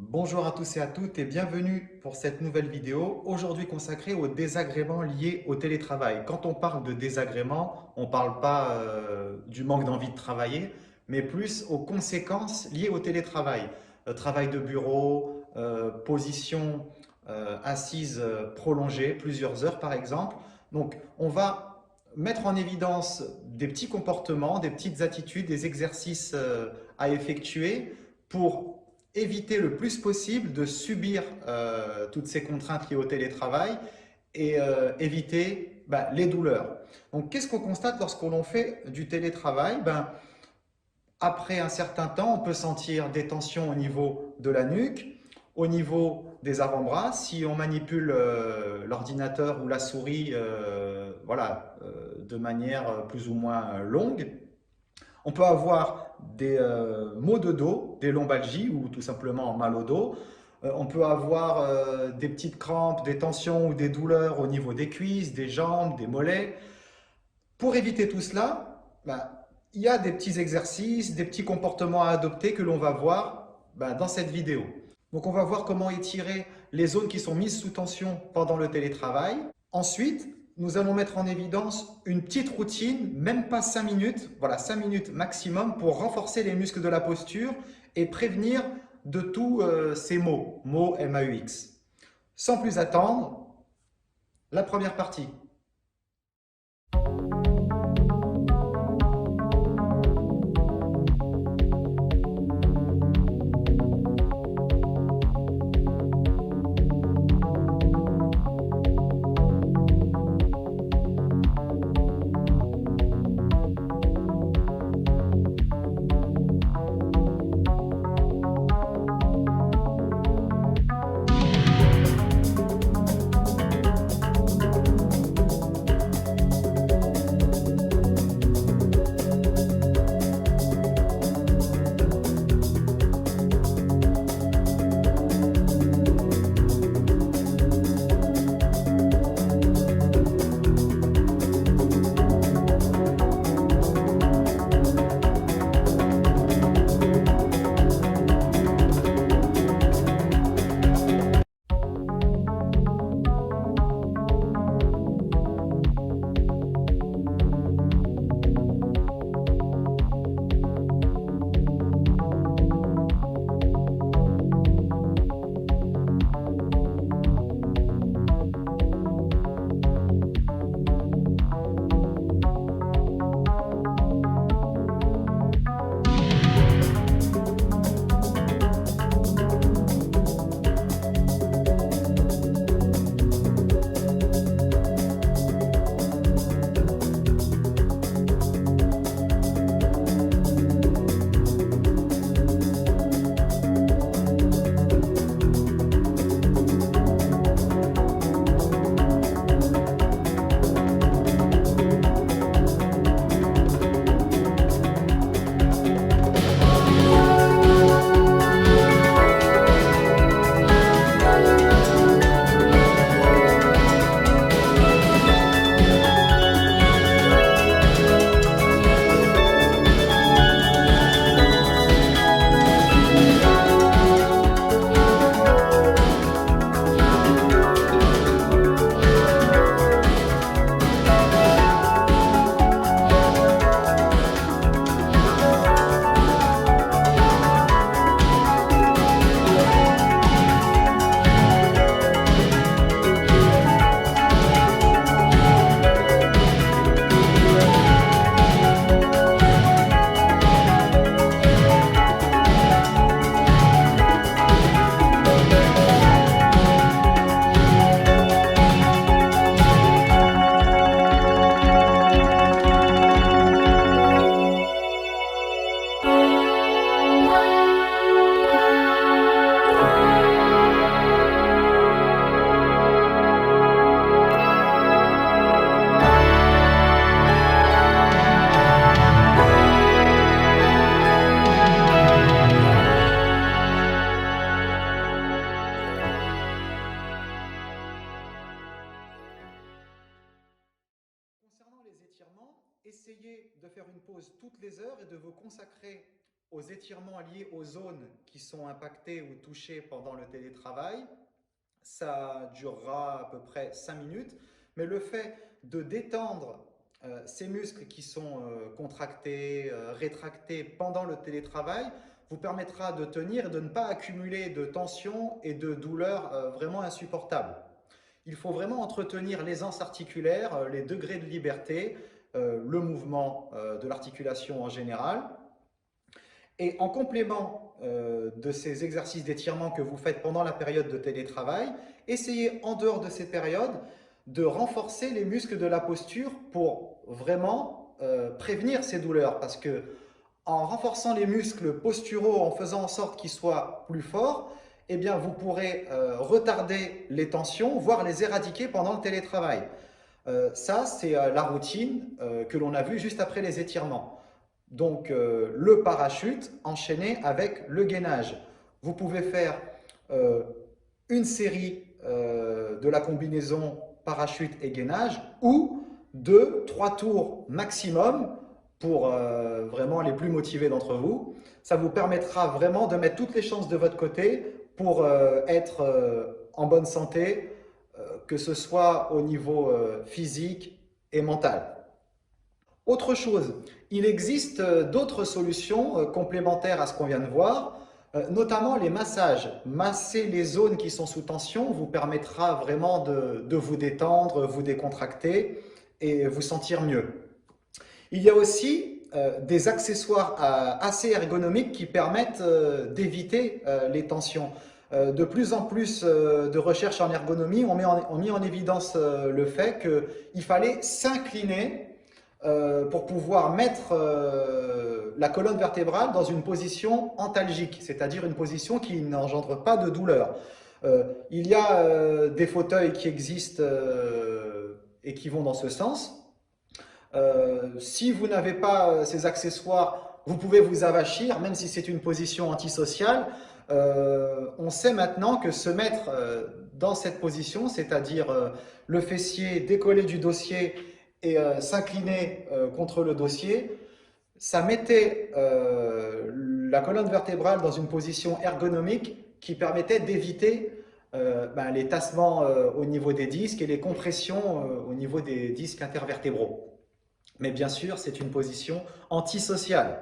Bonjour à tous et à toutes et bienvenue pour cette nouvelle vidéo, aujourd'hui consacrée aux désagréments liés au télétravail. Quand on parle de désagréments, on ne parle pas du manque d'envie de travailler, mais plus aux conséquences liées au télétravail. Travail de bureau, position assise prolongée, plusieurs heures par exemple. Donc on va mettre en évidence des petits comportements, des petites attitudes, des exercices à effectuer pour éviter le plus possible de subir toutes ces contraintes liées au télétravail et éviter les douleurs. Donc, qu'est-ce qu'on constate lorsque l'on fait du télétravail? Après un certain temps, on peut sentir des tensions au niveau de la nuque, au niveau des avant-bras. Si on manipule l'ordinateur ou la souris de manière plus ou moins longue, on peut avoir des maux de dos, des lombalgies ou tout simplement mal au dos. On peut avoir des petites crampes, des tensions ou des douleurs au niveau des cuisses, des jambes, des mollets. Pour éviter tout cela, il y a des petits exercices, des petits comportements à adopter que l'on va voir dans cette vidéo. Donc on va voir comment étirer les zones qui sont mises sous tension pendant le télétravail. Ensuite, nous allons mettre en évidence une petite routine, même pas 5 minutes, voilà 5 minutes maximum pour renforcer les muscles de la posture et prévenir de tous ces maux MAUX. Sans plus attendre, la première partie. Concernant les étirements, essayez de faire une pause toutes les heures et de vous consacrer aux étirements liés aux zones qui sont impactées ou touchées pendant le télétravail. Ça durera à peu près 5 minutes, mais le fait de détendre ces muscles qui sont contractés, rétractés pendant le télétravail, vous permettra de tenir et de ne pas accumuler de tension et de douleurs vraiment insupportables. Il faut vraiment entretenir l'aisance articulaire, les degrés de liberté, le mouvement de l'articulation en général. Et en complément de ces exercices d'étirement que vous faites pendant la période de télétravail, essayez en dehors de ces périodes de renforcer les muscles de la posture pour vraiment prévenir ces douleurs. Parce que en renforçant les muscles posturaux, en faisant en sorte qu'ils soient plus forts, eh bien, vous pourrez retarder les tensions, voire les éradiquer pendant le télétravail. Ça, c'est la routine que l'on a vue juste après les étirements. Donc, le parachute enchaîné avec le gainage. Vous pouvez faire une série de la combinaison parachute et gainage ou 2-3 tours maximum pour vraiment les plus motivés d'entre vous. Ça vous permettra vraiment de mettre toutes les chances de votre côté pour être en bonne santé, que ce soit au niveau physique et mental. Autre chose, il existe d'autres solutions complémentaires à ce qu'on vient de voir, notamment les massages. Masser les zones qui sont sous tension vous permettra vraiment de vous détendre, vous décontracter et vous sentir mieux. Il y a aussi des accessoires assez ergonomiques qui permettent d'éviter les tensions. De plus en plus de recherches en ergonomie ont mis en évidence le fait qu'il fallait s'incliner pour pouvoir mettre la colonne vertébrale dans une position antalgique, c'est-à-dire une position qui n'engendre pas de douleur. Il y a des fauteuils qui existent et qui vont dans ce sens. Si vous n'avez pas ces accessoires, vous pouvez vous avachir, même si c'est une position antisociale. On sait maintenant que se mettre dans cette position, c'est-à-dire le fessier décollé du dossier et s'incliner contre le dossier, ça mettait la colonne vertébrale dans une position ergonomique qui permettait d'éviter les tassements au niveau des disques et les compressions au niveau des disques intervertébraux. Mais bien sûr, c'est une position antisociale.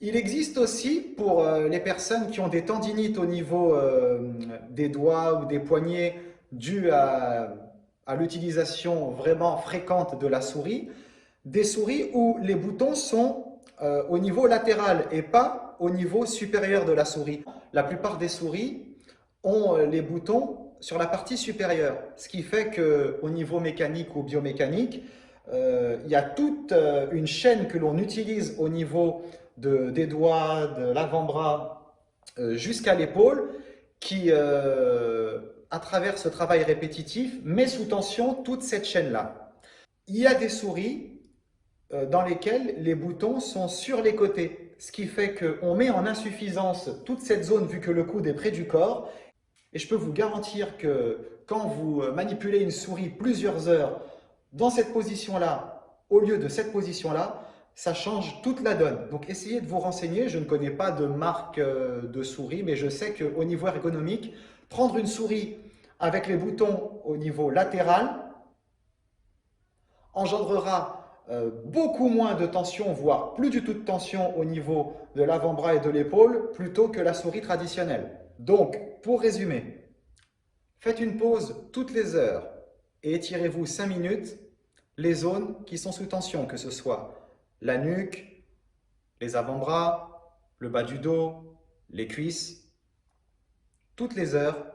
Il existe aussi pour les personnes qui ont des tendinites au niveau des doigts ou des poignets dues à l'utilisation vraiment fréquente de la souris, des souris où les boutons sont au niveau latéral et pas au niveau supérieur de la souris. La plupart des souris ont les boutons sur la partie supérieure, ce qui fait qu'au niveau mécanique ou biomécanique, il y a toute une chaîne que l'on utilise au niveau des doigts, de l'avant-bras jusqu'à l'épaule qui, à travers ce travail répétitif, met sous tension toute cette chaîne-là. Il y a des souris dans lesquelles les boutons sont sur les côtés, ce qui fait qu'on met en insuffisance toute cette zone vu que le coude est près du corps. Et je peux vous garantir que quand vous manipulez une souris plusieurs heures dans cette position-là, au lieu de cette position-là, ça change toute la donne. Donc essayez de vous renseigner. Je ne connais pas de marque de souris, mais je sais qu'au niveau ergonomique, prendre une souris avec les boutons au niveau latéral engendrera beaucoup moins de tension, voire plus du tout de tension au niveau de l'avant-bras et de l'épaule, plutôt que la souris traditionnelle. Donc, pour résumer, faites une pause toutes les heures et étirez-vous 5 minutes les zones qui sont sous tension, que ce soit la nuque, les avant-bras, le bas du dos, les cuisses. Toutes les heures,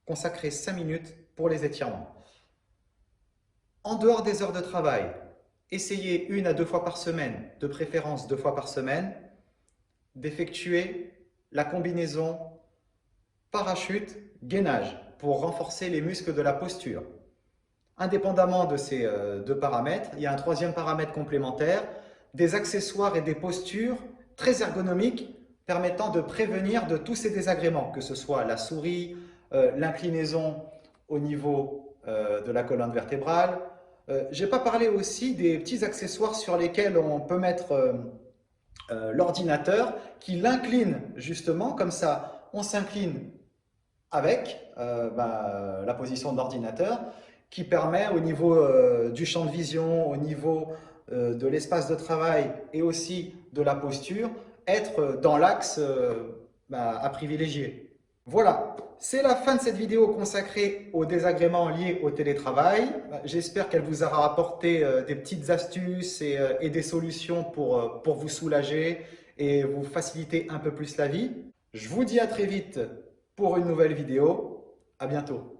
consacrez 5 minutes pour les étirements. En dehors des heures de travail, essayez 1 à 2 fois par semaine, de préférence 2 fois par semaine, d'effectuer la combinaison parachute-gainage pour renforcer les muscles de la posture. Indépendamment de ces 2 paramètres, il y a un 3e paramètre complémentaire, des accessoires et des postures très ergonomiques permettant de prévenir de tous ces désagréments, que ce soit la souris, l'inclinaison au niveau de la colonne vertébrale. Je n'ai pas parlé aussi des petits accessoires sur lesquels on peut mettre l'ordinateur, qui l'incline justement, comme ça on s'incline avec la position de l'ordinateur, qui permet au niveau du champ de vision, au niveau de l'espace de travail et aussi de la posture, être dans l'axe à privilégier. Voilà, c'est la fin de cette vidéo consacrée aux désagréments liés au télétravail. J'espère qu'elle vous aura apporté des petites astuces et des solutions pour vous soulager et vous faciliter un peu plus la vie. Je vous dis à très vite pour une nouvelle vidéo. À bientôt.